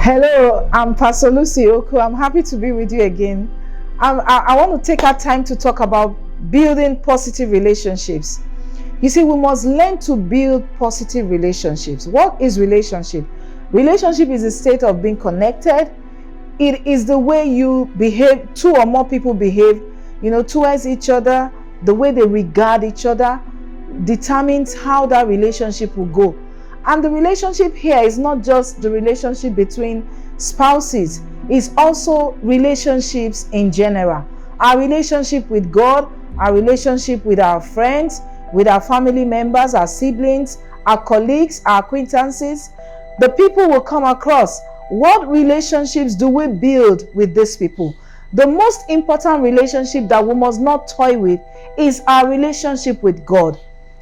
Hello, I'm Pastor Lucy Okoh. I'm happy to be with you again. I want to take our time to talk about building positive relationships. You see, we must learn to build positive relationships. What is relationship? Relationship is a state of being connected. It is the way you behave, two or more people behave, towards each other. The way they regard each other determines how that relationship will go. And the relationship here is not just the relationship between spouses, it's also relationships in general. Our relationship with God, our relationship with our friends, with our family members, our siblings, our colleagues, our acquaintances, the people will come across. What relationships do we build with these people? The most important relationship that we must not toy with is our relationship with God.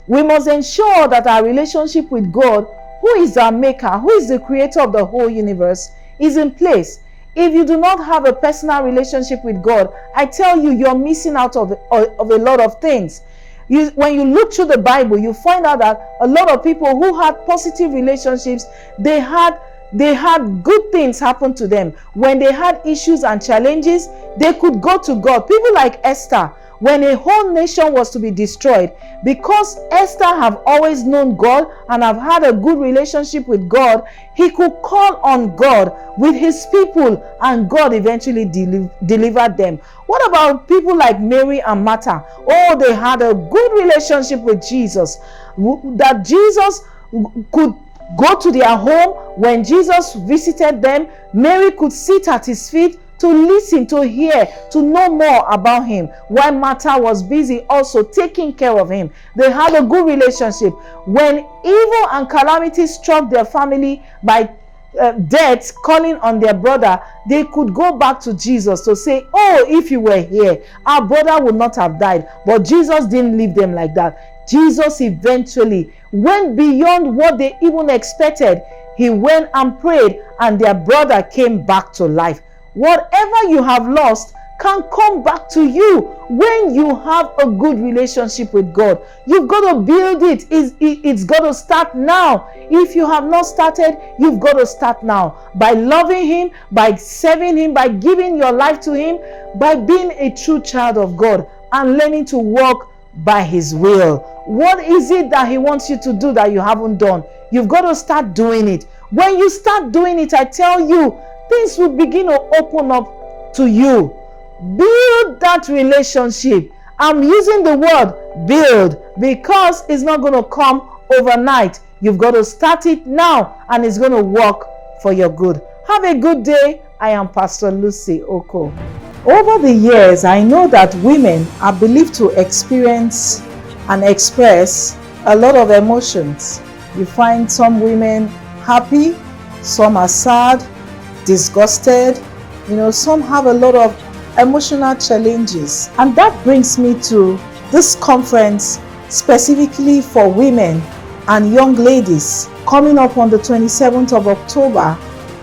We must ensure that our relationship with God, who is our maker, who is the creator of the whole universe, is in place. If you do not have a personal relationship with God, I tell you, you're missing out of a lot of things. When you look through the Bible, you find out that a lot of people who had positive relationships, they had good things happen to them. When they had issues and challenges, they could go to God. People like Esther, when a whole nation was to be destroyed, because Esther have always known God and have had a good relationship with God, he could call on God with his people, and God eventually delivered them. What about people like Mary and Martha? Oh, they had a good relationship with Jesus, that Jesus could go to their home. When Jesus visited them, Mary could sit at his feet to listen, to hear, to know more about him, while Martha was busy also taking care of him. They had a good relationship. When evil and calamity struck their family by death, calling on their brother, they could go back to Jesus to say, oh, if you were here, our brother would not have died. But Jesus didn't leave them like that. Jesus eventually went beyond what they even expected. He went and prayed, and their brother came back to life. Whatever you have lost can come back to you when you have a good relationship with God. You've got to build it. It's got to start now. If you have not started, you've got to start now. By loving him, by serving him, by giving your life to him, by being a true child of God and learning to walk by his will. What is it that he wants you to do that you haven't done? You've got to start doing it. When you start doing it, I tell you, things will begin to open up to you. Build that relationship. I'm using the word build because it's not going to come overnight. You've got to start it now, and it's going to work for your good. Have a good day. I am Pastor Lucy Okoh. Over the years, I know that women are believed to experience and express a lot of emotions. You find some women happy, some are sad, disgusted, some have a lot of emotional challenges. And that brings me to this conference specifically for women and young ladies, coming up on the 27th of October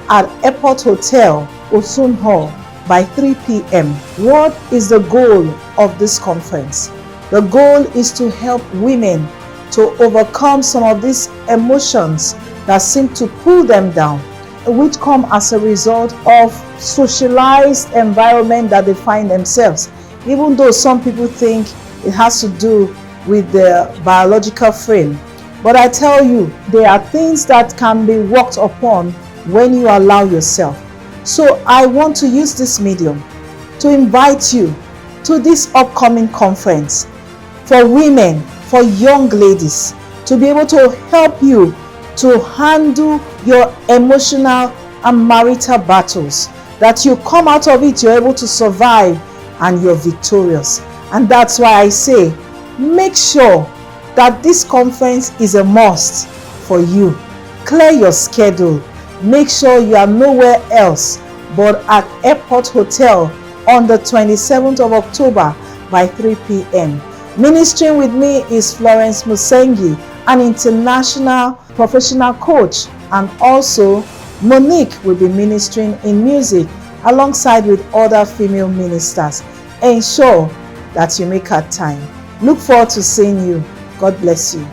at Airport Hotel, Osun Hall, by 3 p.m. What is the goal of this conference? The goal is to help women to overcome some of these emotions that seem to pull them down, which come as a result of socialized environment that they find themselves. Even though some people think it has to do with their biological frame. But I tell you, there are things that can be worked upon when you allow yourself. So I want to use this medium to invite you to this upcoming conference for women, for young ladies, to be able to help you to handle your emotional and marital battles, that you come out of it, you're able to survive, and you're victorious. And that's why I say, make sure that this conference is a must for you. Clear your schedule. Make sure you are nowhere else but at Airport Hotel on the 27th of October by 3 p.m. Ministering with me is Florence Musengi, an international professional coach, and also Monique will be ministering in music alongside with other female ministers. Ensure that you make her time. Look forward to seeing you. God bless you.